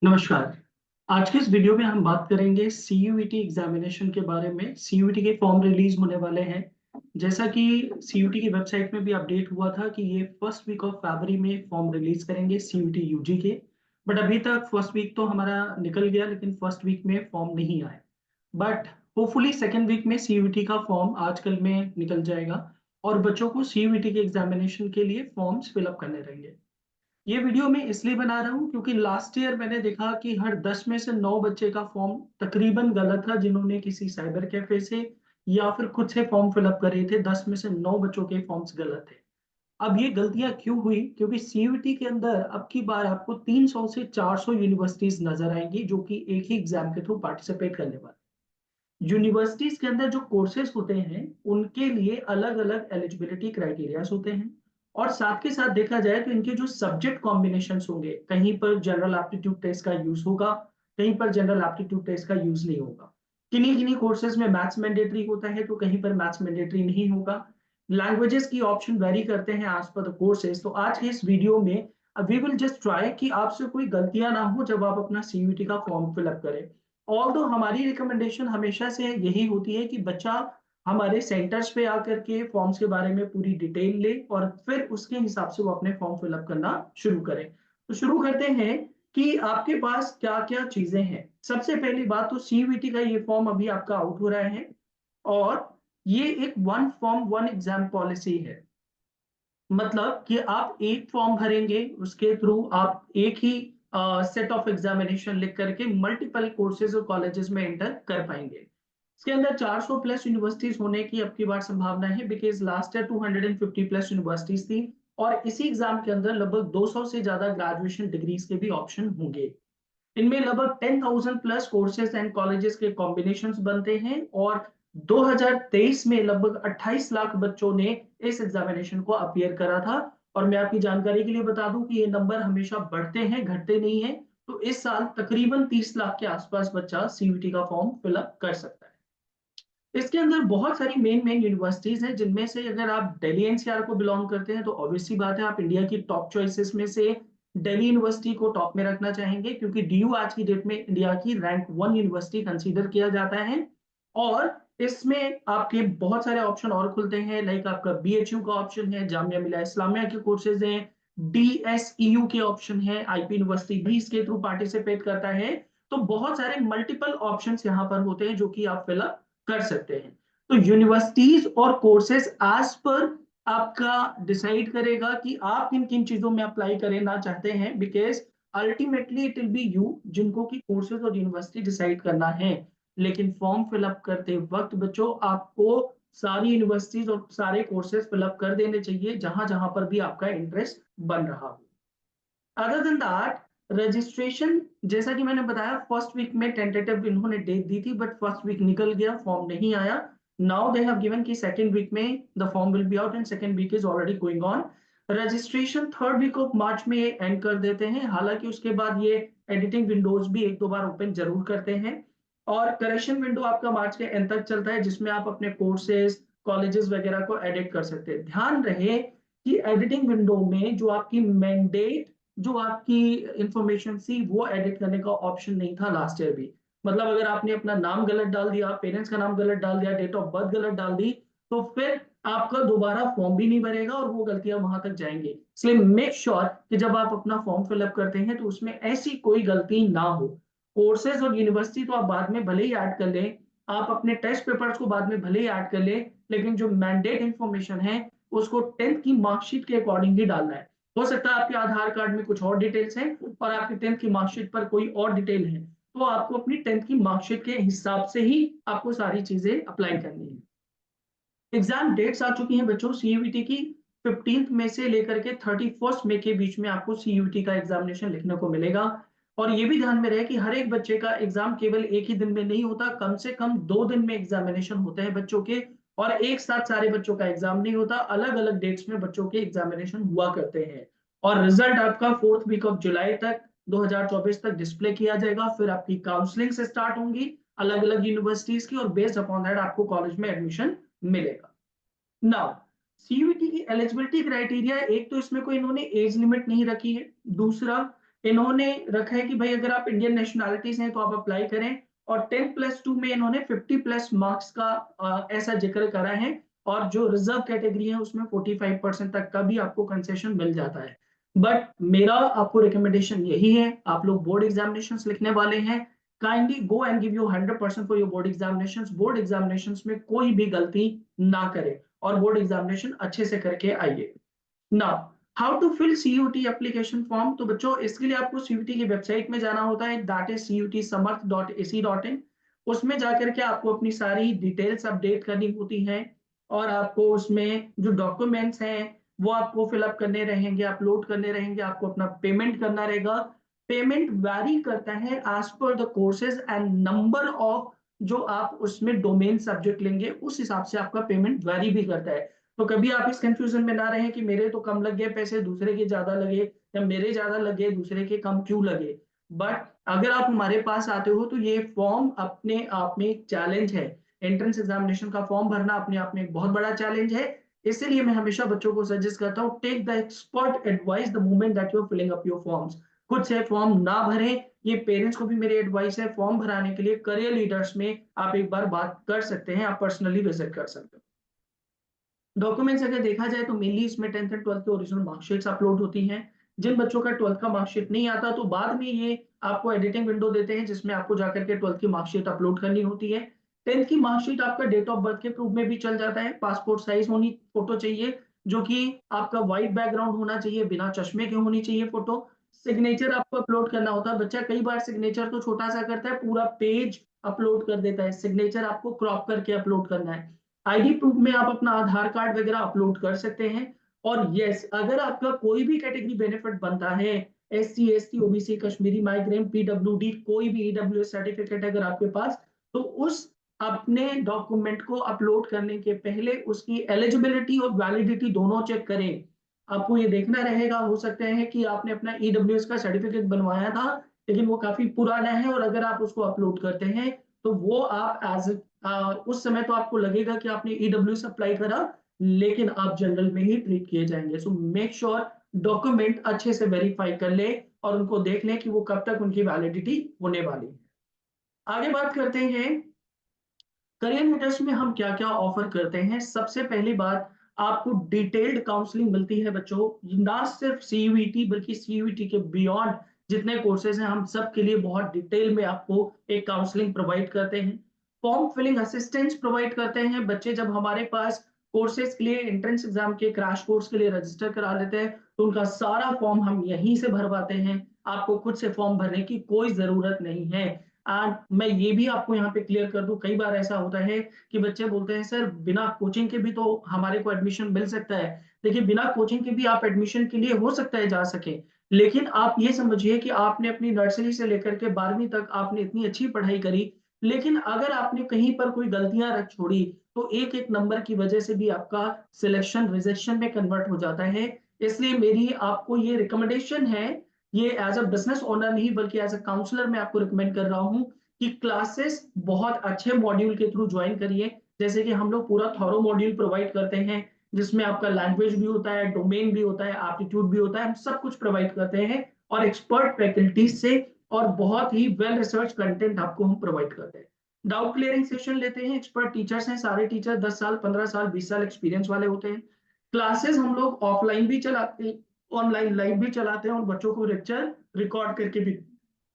नमस्कार। आज के इस वीडियो में हम बात करेंगे सीयूईटी एग्जामिनेशन के बारे में। सीयूईटी के फॉर्म रिलीज होने वाले हैं। जैसा कि सीयूईटी की वेबसाइट में भी अपडेट हुआ था कि ये फर्स्ट वीक ऑफ फरवरी में फॉर्म रिलीज करेंगे सीयूईटी यूजी के। बट अभी तक फर्स्ट वीक तो हमारा निकल गया, लेकिन फर्स्ट वीक में फॉर्म नहीं आए। बट होपफुली सेकेंड वीक में सीयूईटी का फॉर्म आजकल में निकल जाएगा और बच्चों को सीयूईटी के एग्जामिनेशन के लिए फॉर्म्स फिलअप करने रहेंगे। ये वीडियो मैं इसलिए बना रहा हूँ क्योंकि लास्ट ईयर मैंने देखा कि हर 10 में से 9 बच्चे का फॉर्म तकरीबन गलत था, जिन्होंने किसी साइबर कैफे से या फिर खुद से फॉर्म फिलअप करे थे। 10 में से 9 बच्चों के फॉर्म्स गलत थे। अब ये गलतियां क्यों हुई? क्योंकि सीयूईटी के अंदर अब की बार आपको 300 से 400 यूनिवर्सिटीज नजर आएंगी जो कि एक ही एग्जाम के थ्रू पार्टिसिपेट करने वाले। यूनिवर्सिटीज के अंदर जो कोर्सेज होते हैं उनके लिए अलग अलग एलिजिबिलिटी क्राइटेरियाज होते हैं। और साथ के साथ देखा जाए तो इनके जो सब्जेक्ट कॉम्बिनेशन होंगे, कहीं पर जनरल एप्टीट्यूड टेस्ट का यूज होगा, कहीं पर जनरल एप्टीट्यूड टेस्ट का यूज नहीं होगा। किन्हीं किन्हीं कोर्सेज में मैथ्स मैंडेटरी होता है तो कहीं पर मैथ्स मैंडेटरी नहीं होगा। लैंग्वेजेस की ऑप्शन वेरी करते हैं एज पर द कोर्सेज। तो आज के इस वीडियो में वी विल जस्ट ट्राई कि आपसे कोई गलतियां ना हो जब आप अपना सीयूईटी का फॉर्म फिलअप करें। ऑल्दो हमारी रिकमेंडेशन हमेशा से यही होती है कि बच्चा हमारे सेंटर्स पे आकर के फॉर्म्स के बारे में पूरी डिटेल ले और फिर उसके हिसाब से वो अपने फॉर्म फिलअप करना शुरू करें। तो शुरू करते हैं कि आपके पास क्या-क्या चीजें हैं। सबसे पहली बात तो सीयूईटी का ये फॉर्म अभी आपका आउट हो रहा है और ये एक one form one exam policy है। मतलब कि आप एक फॉर्म भरेंगे, उसके थ्रू आप एक ही सेट ऑफ एग्जामिनेशन लिख करके मल्टीपल कोर्सेज और कॉलेजेस में एंटर कर पाएंगे। इसके अंदर 400 प्लस यूनिवर्सिटीज होने की अब की बार संभावना है, because last year 250 plus universities थी। और इसी एग्जाम के अंदर लगभग 200 से ज्यादा ग्रेजुएशन डिग्रीज के भी ऑप्शन होंगे। इनमें लगभग 10,000 प्लस कोर्सेज एंड कॉलेजेस के कॉम्बिनेशंस बनते हैं और 2023 में लगभग 28 लाख बच्चों ने इस एग्जामिनेशन को अपीयर करा था। और मैं आपकी जानकारी के लिए बता दूं कि ये नंबर हमेशा बढ़ते हैं, घटते नहीं है। तो इस साल तकरीबन 30 लाख के आसपास बच्चा सीयूईटी का फॉर्म फिलअप कर सकता है। इसके अंदर बहुत सारी मेन मेन यूनिवर्सिटीज हैं, जिनमें से अगर आप दिल्ली एनसीआर को बिलोंग करते हैं तो ऑब्वियसली बात है आप इंडिया की टॉप चॉइसेस में से दिल्ली यूनिवर्सिटी को टॉप में रखना चाहेंगे, क्योंकि डीयू आज की डेट में इंडिया की रैंक 1 यूनिवर्सिटी कंसीडर किया जाता है। और इसमें आपके बहुत सारे ऑप्शन और खुलते हैं, लाइक आपका बीएचयू का ऑप्शन है, जामिया मिलिया इस्लामिया के कोर्सेज हैं, डीएसईयू के ऑप्शन है, आईपी यूनिवर्सिटी भी इसके थ्रू पार्टिसिपेट करता है। तो बहुत सारे मल्टीपल ऑप्शंस यहाँ पर होते हैं जो कि आप फिलअप कर सकते हैं। तो यूनिवर्सिटीज और कोर्सेज एज पर आपका डिसाइड करेगा कि आप किन किन चीजों में अप्लाई करना चाहते हैं, because ultimately it will be you जिनको की कोर्सेज और यूनिवर्सिटी डिसाइड करना है। लेकिन फॉर्म फिलअप करते वक्त बच्चों आपको सारी यूनिवर्सिटीज और सारे कोर्सेज फिलअप कर देने चाहिए जहां जहां पर भी आपका इंटरेस्ट बन रहा हो। अदर देन दैट, रजिस्ट्रेशन जैसा कि मैंने बताया फर्स्ट वीक में टेंटेटिव इन्होंने डेट दी थी, बट फर्स्ट वीक निकल गया, फॉर्म नहीं आया। नाउ दे हैव गिवन कि सेकंड वीक में the form will be out and second week is already going on. Registration third week of March में ये एंड कर देते हैं, हालांकि उसके बाद ये एडिटिंग विंडोज भी एक दो बार ओपन जरूर करते हैं। और करेक्शन विंडो आपका मार्च के एंड तक चलता है, जिसमें आप अपने कोर्सेज कॉलेजेस वगैरह को एडिट कर सकते हैं। ध्यान रहे कि एडिटिंग विंडो में जो आपकी मैंडेट जो आपकी इंफॉर्मेशन थी वो एडिट करने का ऑप्शन नहीं था लास्ट ईयर भी। मतलब अगर आपने अपना नाम गलत डाल दिया, पेरेंट्स का नाम गलत डाल दिया, डेट ऑफ बर्थ गलत डाल दी, तो फिर आपका दोबारा फॉर्म भी नहीं भरेगा और वो गलतियां वहां तक जाएंगी। इसलिए मेक श्योर कि जब आप अपना फॉर्म फिलअप करते हैं तो उसमें ऐसी कोई गलती ना हो। कोर्सेज और यूनिवर्सिटी तो आप बाद में भले ही ऐड कर लें, आप अपने टेस्ट पेपर्स को बाद में भले ही ऐड कर लें, लेकिन जो मैंडेट इंफॉर्मेशन है उसको 10th की मार्कशीट के अकॉर्डिंग ही डालना है। हो सकता है आपके आधार कार्ड में कुछ और डिटेल्स हैं और आपकी 10th की मार्कशीट पर कोई और डिटेल है, तो आपको अपनी 10th की मार्कशीट के हिसाब से ही आपको सारी चीजें अप्लाई करनी है। एग्जाम डेट्स आ चुकी हैं बच्चों सीयूईटी की। 15th में से लेकर के 31st मई के बीच में आपको सीयूईटी का एग्जामिनेशन लिखने को मिलेगा। और ये भी ध्यान में रहे कि हर एक बच्चे का एग्जाम केवल एक ही दिन में नहीं होता, कम से कम 2 दिन में एग्जामिनेशन होते हैं बच्चों के। और एक साथ सारे बच्चों का एग्जाम नहीं होता, अलग अलग डेट्स में बच्चों के एग्जामिनेशन हुआ करते हैं। और रिजल्ट आपका फोर्थ वीक ऑफ जुलाई तक 2024 तक डिस्प्ले किया जाएगा। फिर आपकी काउंसलिंग से स्टार्ट होंगी अलग अलग यूनिवर्सिटीज की, और बेस्ड अपॉन दैट आपको कॉलेज में एडमिशन मिलेगा। नाउ सीयूईटी की एलिजिबिलिटी क्राइटेरिया, एक तो इसमें कोई इन्होंने एज लिमिट नहीं रखी है। दूसरा, इन्होंने रखा है कि भाई अगर आप इंडियन नेशनैलिटीज़ हैं तो आप अप्लाई करें, और 10+2 में इन्होंने 50+ मार्क्स का ऐसा ज़िक्र करा है, और जो रिज़र्व कैटेगरी है उसमें 45% तक का भी आपको कंसेशन मिल जाता है। बट मेरा आपको रिकमेंडेशन यही है, आप लोग बोर्ड एग्ज़ामिनेशंस लिखने वाले हैं, kindly go and give your 100% for your board examinations. Board examinations में कोई भी गलती ना करें और बोर्ड एग्ज़ामिनेशन अच्छे से करके आइए। Now, how to fill CUET application form. तो बच्चों इसके लिए आपको सीयूटी की वेबसाइट में जाना होता है, दैट इज cutsamarth.ac.in। उसमें जाकर के आपको अपनी सारी डिटेल्स अपडेट करनी होती हैं, और आपको उसमें जो डॉक्यूमेंट्स हैं वो आपको फिलअप करने रहेंगे, अपलोड करने रहेंगे, आपको अपना पेमेंट करना रहेगा। पेमेंट वैरी करता है as per the courses and number of जो आप उसमें डोमेन सब्जेक्ट लेंगे, उस हिसाब से आपका पेमेंट वैरी भी करता है। तो कभी आप इस कंफ्यूजन में ना रहें कि मेरे तो कम लग गए पैसे, दूसरे के ज्यादा लगे, या मेरे ज्यादा लगे दूसरे के कम क्यों लगे। बट अगर आप हमारे पास आते हो तो ये फॉर्म अपने आप में एक चैलेंज है। एंट्रेंस एग्जामिनेशन का फॉर्म भरना अपने आप में एक बहुत बड़ा चैलेंज है। इसीलिए मैं हमेशा बच्चों को सजेस्ट करता हूँ, take the expert advice the moment that you are filling up your forms. खुद से फॉर्म ना भरें, ये पेरेंट्स को भी मेरी एडवाइस है। फॉर्म भराने के लिए करियर लीडर्स में आप एक बार बात कर सकते हैं, आप पर्सनली विजिट कर सकते हो। डॉक्यूमेंट्स अगर देखा जाए तो मेनली इसमें 10th एंड 12th के ओरिजिनल मार्कशीट्स अपलोड होती हैं। जिन बच्चों का 12th का मार्कशीट नहीं आता तो बाद में ये आपको एडिटिंग विंडो देते हैं, जिसमें आपको जाकर के 12th की मार्कशीट अपलोड करनी होती है। 10th की मार्कशीट आपका डेट ऑफ बर्थ के प्रूफ में भी चल जाता है। पासपोर्ट साइज होनी फोटो चाहिए, जो कि आपका व्हाइट बैकग्राउंड होना चाहिए, बिना चश्मे के होनी चाहिए फोटो। सिग्नेचर आपको अपलोड करना होता है। बच्चा कई बार सिग्नेचर तो छोटा सा करता है, पूरा पेज अपलोड कर देता है। सिग्नेचर आपको क्रॉप करके अपलोड करना है। आईडी प्रूफ में आप अपना आधार कार्ड वगैरह अपलोड कर सकते हैं। और यस, अगर आपका कोई भी कैटेगरी बेनिफिट बनता है, SC, ST, OBC, Kashmiri migrant, PWD, कोई भी ईडब्ल्यूएस सर्टिफिकेट अगर आपके पास, तो उस अपने डॉक्यूमेंट को अपलोड करने के पहले उसकी एलिजिबिलिटी और वैलिडिटी दोनों चेक करें। आपको ये देखना रहेगा, हो सकता है कि आपने अपना ईडब्ल्यूएस का सर्टिफिकेट बनवाया था, लेकिन वो काफी पुराना है, और अगर आप उसको अपलोड करते हैं तो वो आप एज उस समय तो आपको लगेगा कि आपने ईडब्ल्यूएस अप्लाई करा, लेकिन आप जनरल में ही ट्रीट किए जाएंगे। सो मेक श्योर डॉक्यूमेंट अच्छे से वेरीफाई कर ले और उनको देख लें कि वो कब तक उनकी वैलिडिटी होने वाली है। आगे बात करते हैं करियर मीटर्स में हम क्या-क्या ऑफर करते हैं। सबसे पहली बात, आपको डिटेल्ड काउंसलिंग मिलती है बच्चों, ना सिर्फ सीयूईटी बल्कि सीयूईटी के बियॉन्ड जितने कोर्सेज हैं, हम सब के लिए बहुत डिटेल में आपको एक काउंसलिंग प्रोवाइड करते हैं। फॉर्म फिलिंग असिस्टेंस प्रोवाइड करते हैं। बच्चे जब हमारे पास कोर्सेज के लिए, एंट्रेंस एग्जाम के क्रैश कोर्स के लिए रजिस्टर करा लेते हैं, तो उनका सारा फॉर्म हम यहीं से भरवाते हैं। आपको खुद से फॉर्म भरने की कोई जरूरत नहीं है। एंड मैं ये भी आपको यहाँ पे क्लियर कर दूं, कई बार ऐसा होता है कि बच्चे बोलते हैं सर बिना कोचिंग के भी तो हमारे को एडमिशन मिल सकता है। देखिए, बिना कोचिंग के भी आप एडमिशन के लिए हो सकता है जा सके, लेकिन आप ये समझिए कि आपने अपनी नर्सरी से लेकर के 12वीं तक आपने इतनी अच्छी पढ़ाई करी, लेकिन अगर आपने कहीं पर कोई गलतियां रख छोड़ी, तो एक एक नंबर की वजह से भी आपका सिलेक्शन रिजेक्शन में कन्वर्ट हो जाता है। इसलिए मेरी आपको ये रिकमेंडेशन है, ये एज अ बिजनेस ओनर नहीं बल्कि एज अ काउंसलर मैं आपको रिकमेंड कर रहा हूँ कि क्लासेस बहुत अच्छे मॉड्यूल के थ्रू ज्वाइन करिए। जैसे कि हम लोग पूरा थॉरो मॉड्यूल प्रोवाइड करते हैं, जिसमें आपका लैंग्वेज भी होता है, डोमेन भी होता है, एप्टीट्यूड भी होता है, हम सब कुछ प्रोवाइड करते हैं, और एक्सपर्ट फैकल्टीज से, और बहुत ही वेल रिसर्च कंटेंट आपको हम प्रोवाइड करते हैं। डाउट क्लियरिंग सेशन लेते हैं, एक्सपर्ट टीचर्स हैं, सारे टीचर 10 साल, 15 साल, 20 साल एक्सपीरियंस वाले होते हैं। क्लासेस हम लोग ऑफलाइन भी चलाते हैं, ऑनलाइन लाइव भी चलाते हैं, और बच्चों को लेक्चर रिकॉर्ड करके भी।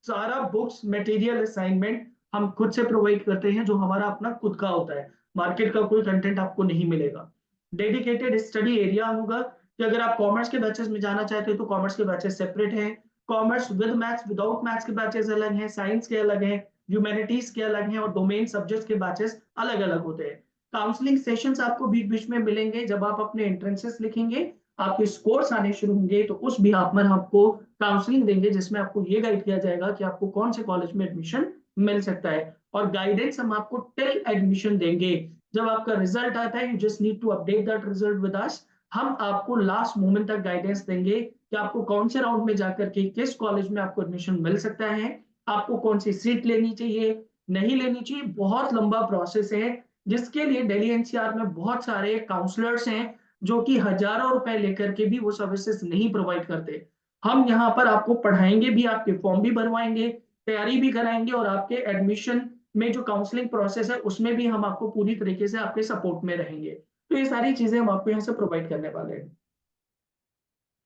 सारा बुक्स मटेरियल असाइनमेंट हम खुद से प्रोवाइड करते हैं, जो हमारा अपना खुद का होता है। मार्केट का कोई कंटेंट आपको नहीं मिलेगा। डेडिकेटेड स्टडी एरिया होगा कि अगर आप कॉमर्स के बैचेस में जाना चाहते हो तो कॉमर्स के बैचेस सेपरेट हैं, commerce with maths without maths के बैचेस अलग हैं, साइंस के अलग हैं, ह्यूमैनिटीज के अलग हैं, और डोमेन सब्जेक्ट्स के बैचेस अलग अलग होते हैं। काउंसलिंग सेशंस आपको बीच बीच में मिलेंगे। जब आप अपने एंट्रेंसेस लिखेंगे, आपके स्कोर्स आने शुरू होंगे, तो उस बिहाफ पर आपको काउंसलिंग देंगे, जिसमें आपको ये गाइड किया जाएगा कि आपको कौन से कॉलेज में एडमिशन मिल सकता है, और गाइडेंस हम आपको टिल एडमिशन देंगे। जब आपका रिजल्ट आता है, you just need to update that result with us. हम आपको लास्ट मोमेंट तक गाइडेंस देंगे कि आपको कौन से राउंड में जाकर के किस कॉलेज में आपको एडमिशन मिल सकता है, आपको कौन सी सीट लेनी चाहिए, नहीं लेनी चाहिए। बहुत लंबा प्रोसेस है, जिसके लिए दिल्ली एनसीआर में बहुत सारे काउंसलर्स हैं, जो कि हजारों रुपए लेकर के भी वो सर्विसेज नहीं प्रोवाइड करते। हम यहाँ पर आपको पढ़ाएंगे भी, आपके फॉर्म भी भरवाएंगे, तैयारी भी कराएंगे और आपके एडमिशन में जो काउंसलिंग प्रोसेस है उसमें भी हम आपको पूरी तरीके से आपके सपोर्ट में रहेंगे। तो ये सारी चीजें हम आपको यहाँ से प्रोवाइड करने वाले हैं।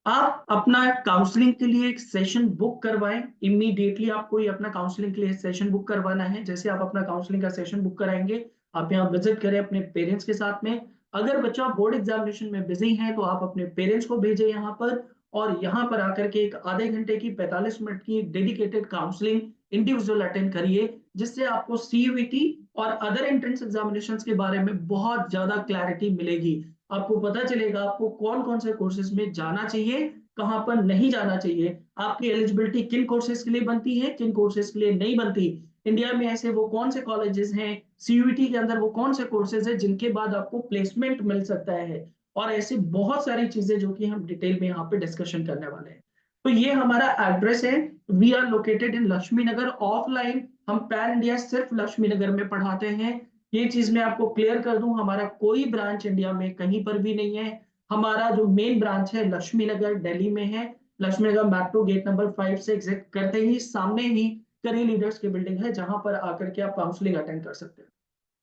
आप अपना काउंसलिंग के लिए एक सेशन बुक करवाएं। इमीडिएटली आपको ये अपना काउंसलिंग के लिए सेशन बुक करवाना है। जैसे आप अपना काउंसलिंग का सेशन बुक कराएंगे, आप यहाँ विजिट करें अपने पेरेंट्स के साथ में। अगर बच्चा बोर्ड एग्जामिनेशन में बिजी है तो आप अपने पेरेंट्स को भेजें यहाँ पर, और यहाँ पर आकर के एक आधे घंटे की 45 मिनट की डेडिकेटेड काउंसलिंग इंडिविजुअल अटेंड करिए, जिससे आपको सीयूईटी और अदर एंट्रेंस एग्जामिनेशंस के बारे में बहुत ज्यादा क्लैरिटी मिलेगी। आपको पता चलेगा आपको कौन कौन से कोर्सेज में जाना चाहिए, कहाँ पर नहीं जाना चाहिए, आपकी एलिजिबिलिटी किन कोर्सेज के लिए बनती है, किन कोर्सेज के लिए नहीं बनती। इंडिया में ऐसे वो कौन से कॉलेजेस हैं, सीयूईटी के अंदर वो कौन से कोर्सेज हैं जिनके बाद आपको प्लेसमेंट मिल सकता है, और ऐसी बहुत सारी चीजें जो कि हम डिटेल में यहाँ पे डिस्कशन करने वाले हैं। तो ये हमारा एड्रेस है। We are located in Laxmi Nagar. Offline हम पैन इंडिया सिर्फ लक्ष्मी नगर में पढ़ाते हैं। ये चीज मैं आपको क्लियर कर दूं, हमारा कोई ब्रांच इंडिया में कहीं पर भी नहीं है। हमारा जो मेन ब्रांच है लक्ष्मी नगर दिल्ली में है। लक्ष्मी नगर मेट्रो गेट नंबर 5 से एग्जिट करते ही सामने ही करियर लीडर्स की बिल्डिंग है, जहां पर आकर के आप काउंसलिंग अटेंड कर सकते हैं।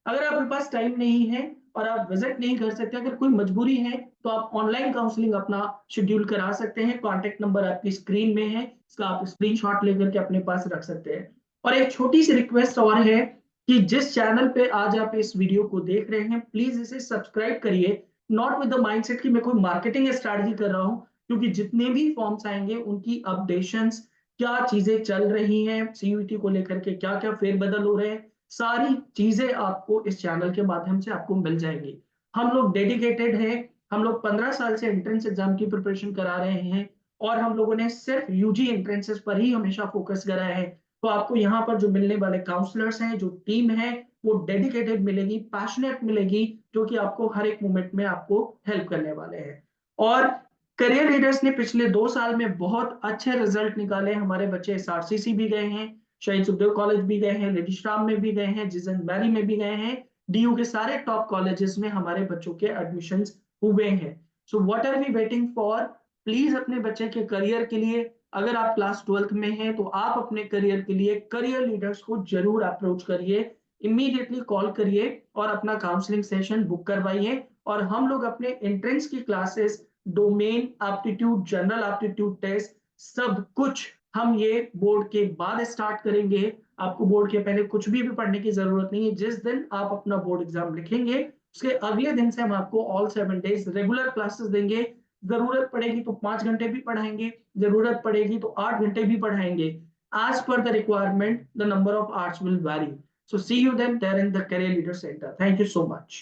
अगर आपके पास टाइम नहीं है और आप विजिट नहीं कर सकते, अगर कोई मजबूरी है, तो आप ऑनलाइन काउंसलिंग अपना शेड्यूल करा सकते हैं। कॉन्टेक्ट नंबर आपकी स्क्रीन में है, इसका आप स्क्रीनशॉट लेकर के अपने पास रख सकते हैं। और एक छोटी सी रिक्वेस्ट और है कि जिस चैनल पे आज आप इस वीडियो को देख रहे हैं, प्लीज इसे सब्सक्राइब करिए। नॉट विद द माइंडसेट कि मैं कोई मार्केटिंग स्ट्रैटेजी कर रहा हूँ, क्योंकि जितने भी फॉर्म्स आएंगे उनकी अपडेशंस, क्या चीजें चल रही हैं सीयूईटी को लेकर के, क्या क्या फेरबदल हो रहे हैं, सारी चीजें आपको इस चैनल के माध्यम से आपको मिल जाएंगी। हम लोग डेडिकेटेड हैं। हम लोग 15 साल से एंट्रेंस एग्जाम की प्रिपरेशन करा रहे हैं, और हम लोगों ने सिर्फ यूजी एंट्रेंसेस पर ही हमेशा फोकस करा है। तो आपको यहाँ पर जो मिलने वाले काउंसलर्स हैं, जो टीम है, वो डेडिकेटेड मिलेगी, पैशनेट मिलेगी, जो कि आपको हर एक मोमेंट में आपको हेल्प करने वाले हैं। और करियर लीडर्स ने पिछले 2 साल में बहुत अच्छे रिजल्ट निकाले। हमारे बच्चे एसआरसीसी भी गए हैं, शहीद सुखदेव कॉलेज भी गए हैं, लेडी श्राम में भी गए हैं, जिजन मैरी में भी गए हैं। डीयू के सारे टॉप कॉलेजेस में हमारे बच्चों के एडमिशंस हुए हैं। So what are we waiting for? Please अपने बच्चे के करियर के लिए, अगर आप क्लास 12th में हैं तो आप अपने करियर के लिए करियर लीडर्स को जरूर अप्रोच करिए। इमीडिएटली कॉल करिए और अपना काउंसलिंग सेशन बुक करवाइए। और हम लोग अपने एंट्रेंस की classes, domain aptitude, general aptitude test, सब कुछ हम ये बोर्ड के बाद स्टार्ट करेंगे। आपको बोर्ड के पहले कुछ भी पढ़ने की जरूरत नहीं है। जिस दिन आप अपना बोर्ड एग्जाम लिखेंगे, उसके अगले दिन से हम आपको ऑल 7 डेज रेगुलर क्लासेस देंगे। जरूरत पड़ेगी तो 5 घंटे भी पढ़ाएंगे, जरूरत पड़ेगी तो 8 घंटे भी पढ़ाएंगे। As per the requirement, the number of hours will vary. So see you then there in the Career Leader Center. Thank you so much.